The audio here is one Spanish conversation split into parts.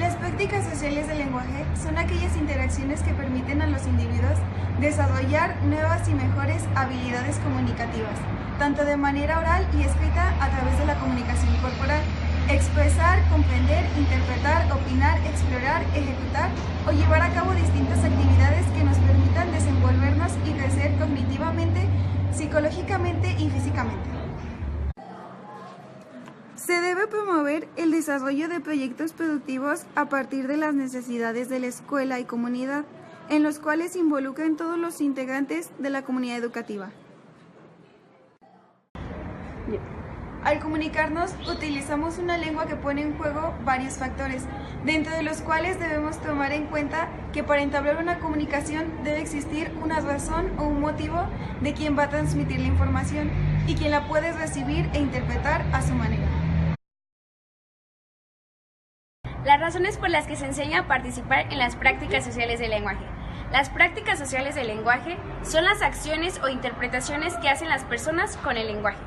Las prácticas sociales del lenguaje son aquellas interacciones que permiten a los individuos desarrollar nuevas y mejores habilidades comunicativas, tanto de manera oral y escrita a través de la comunicación corporal. Expresar, comprender, interpretar, opinar, explorar, ejecutar o llevar a cabo distintas actividades que nos permitan desenvolvernos y crecer cognitivamente, psicológicamente y físicamente. Se debe promover el desarrollo de proyectos productivos a partir de las necesidades de la escuela y comunidad, en los cuales se involucren todos los integrantes de la comunidad educativa. Al comunicarnos, utilizamos una lengua que pone en juego varios factores, dentro de los cuales debemos tomar en cuenta que para entablar una comunicación debe existir una razón o un motivo de quien va a transmitir la información y quien la puede recibir e interpretar a su manera. Las razones por las que se enseña a participar en las prácticas sociales del lenguaje. Las prácticas sociales del lenguaje son las acciones o interpretaciones que hacen las personas con el lenguaje.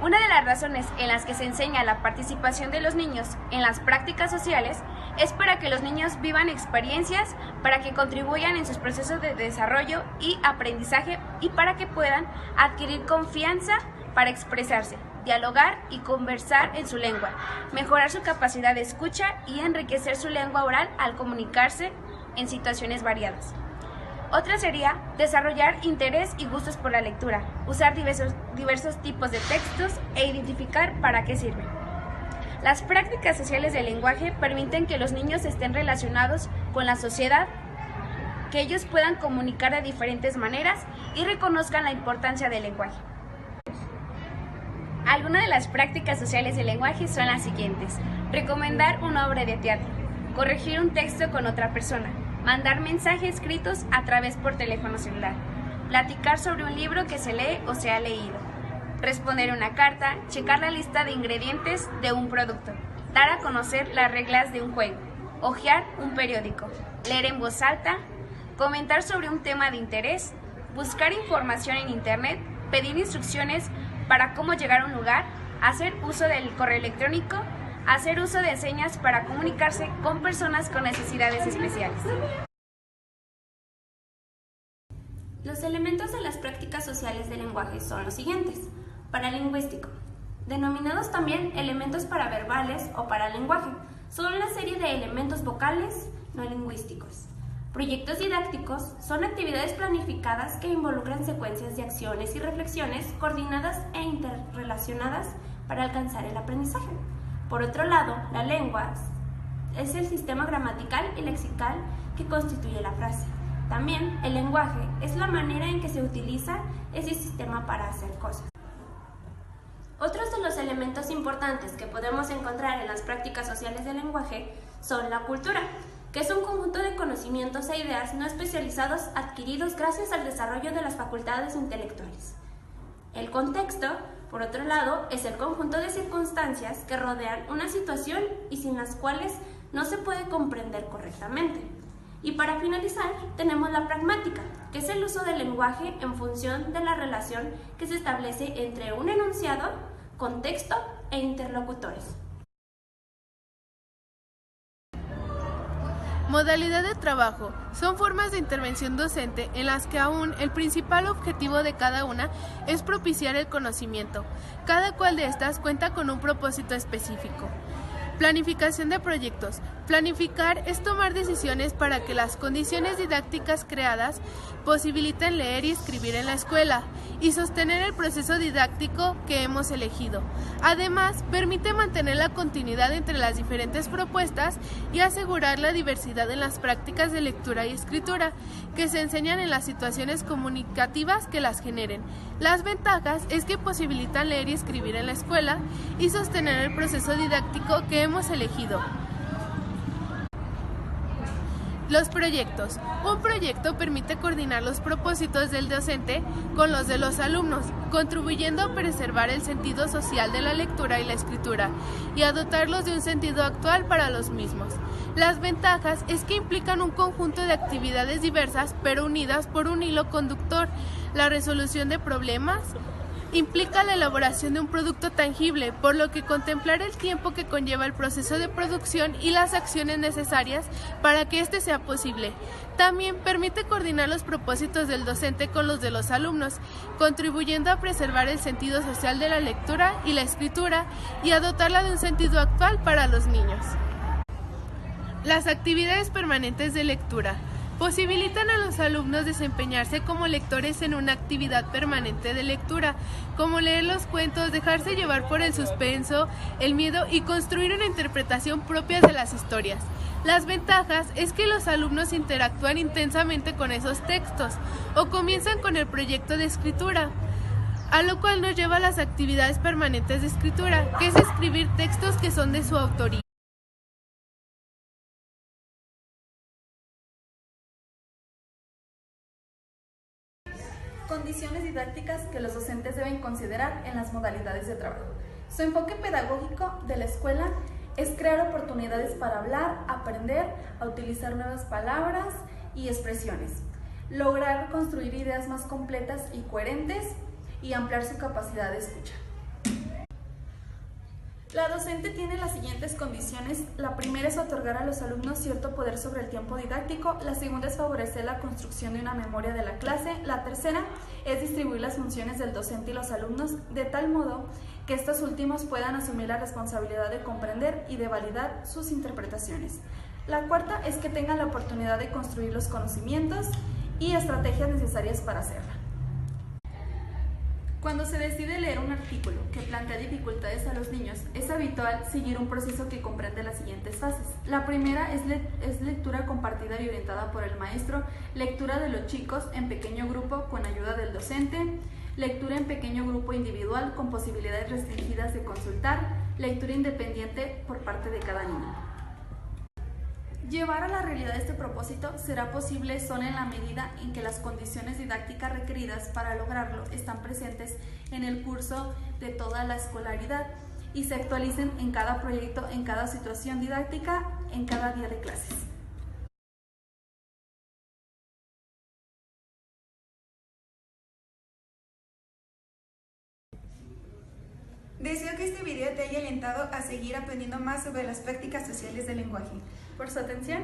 Una de las razones en las que se enseña la participación de los niños en las prácticas sociales es para que los niños vivan experiencias, para que contribuyan en sus procesos de desarrollo y aprendizaje y para que puedan adquirir confianza para expresarse, dialogar y conversar en su lengua, mejorar su capacidad de escucha y enriquecer su lengua oral al comunicarse en situaciones variadas. Otra sería desarrollar interés y gustos por la lectura, usar diversos tipos de textos e identificar para qué sirven. Las prácticas sociales del lenguaje permiten que los niños estén relacionados con la sociedad, que ellos puedan comunicar de diferentes maneras y reconozcan la importancia del lenguaje. Algunas de las prácticas sociales del lenguaje son las siguientes: recomendar una obra de teatro, corregir un texto con otra persona, mandar mensajes escritos a través por teléfono celular, platicar sobre un libro que se lee o se ha leído, responder una carta, checar la lista de ingredientes de un producto, dar a conocer las reglas de un juego, hojear un periódico, leer en voz alta, comentar sobre un tema de interés, buscar información en internet, pedir instrucciones para cómo llegar a un lugar, hacer uso del correo electrónico, hacer uso de señas para comunicarse con personas con necesidades especiales. Los elementos de las prácticas sociales del lenguaje son los siguientes: paralingüístico, denominados también elementos paraverbales o paralenguaje, son la serie de elementos vocales no lingüísticos. Proyectos didácticos son actividades planificadas que involucran secuencias de acciones y reflexiones coordinadas e interrelacionadas para alcanzar el aprendizaje. Por otro lado, la lengua es el sistema gramatical y lexical que constituye la frase. También el lenguaje es la manera en que se utiliza ese sistema para hacer cosas. Otros de los elementos importantes que podemos encontrar en las prácticas sociales del lenguaje son la cultura, que es un conjunto de conocimientos e ideas no especializados adquiridos gracias al desarrollo de las facultades intelectuales. El contexto, por otro lado, es el conjunto de circunstancias que rodean una situación y sin las cuales no se puede comprender correctamente. Y para finalizar, tenemos la pragmática, que es el uso del lenguaje en función de la relación que se establece entre un enunciado, contexto e interlocutores. Modalidad de trabajo. Son formas de intervención docente en las que aún el principal objetivo de cada una es propiciar el conocimiento. Cada cual de estas cuenta con un propósito específico. Planificación de proyectos. Planificar es tomar decisiones para que las condiciones didácticas creadas posibiliten leer y escribir en la escuela y sostener el proceso didáctico que hemos elegido. Además, permite mantener la continuidad entre las diferentes propuestas y asegurar la diversidad en las prácticas de lectura y escritura que se enseñan en las situaciones comunicativas que las generen. Las ventajas es que posibilitan leer y escribir en la escuela y sostener el proceso didáctico que hemos elegido. Los proyectos. Un proyecto permite coordinar los propósitos del docente con los de los alumnos, contribuyendo a preservar el sentido social de la lectura y la escritura y a dotarlos de un sentido actual para los mismos. Las ventajas es que implican un conjunto de actividades diversas pero unidas por un hilo conductor, la resolución de problemas, implica la elaboración de un producto tangible, por lo que contemplar el tiempo que conlleva el proceso de producción y las acciones necesarias para que éste sea posible. También permite coordinar los propósitos del docente con los de los alumnos, contribuyendo a preservar el sentido social de la lectura y la escritura y a dotarla de un sentido actual para los niños. Las actividades permanentes de lectura posibilitan a los alumnos desempeñarse como lectores en una actividad permanente de lectura, como leer los cuentos, dejarse llevar por el suspenso, el miedo y construir una interpretación propia de las historias. Las ventajas es que los alumnos interactúan intensamente con esos textos o comienzan con el proyecto de escritura, a lo cual nos lleva a las actividades permanentes de escritura, que es escribir textos que son de su autoría. Condiciones didácticas que los docentes deben considerar en las modalidades de trabajo. Su enfoque pedagógico de la escuela es crear oportunidades para hablar, aprender a utilizar nuevas palabras y expresiones, lograr construir ideas más completas y coherentes y ampliar su capacidad de escucha. La docente tiene las siguientes condiciones. La primera es otorgar a los alumnos cierto poder sobre el tiempo didáctico. La segunda es favorecer la construcción de una memoria de la clase. La tercera es distribuir las funciones del docente y los alumnos de tal modo que estos últimos puedan asumir la responsabilidad de comprender y de validar sus interpretaciones. La cuarta es que tengan la oportunidad de construir los conocimientos y estrategias necesarias para hacerla. Cuando se decide leer un artículo que plantea dificultades a los niños, es habitual seguir un proceso que comprende las siguientes fases. La primera es lectura compartida y orientada por el maestro, lectura de los chicos en pequeño grupo con ayuda del docente, lectura en pequeño grupo individual con posibilidades restringidas de consultar, lectura independiente por parte de cada niño. Llevar a la realidad este propósito será posible solo en la medida en que las condiciones didácticas requeridas para lograrlo están presentes en el curso de toda la escolaridad y se actualicen en cada proyecto, en cada situación didáctica, en cada día de clases. Deseo que este video te haya alentado a seguir aprendiendo más sobre las prácticas sociales del lenguaje. Por su atención.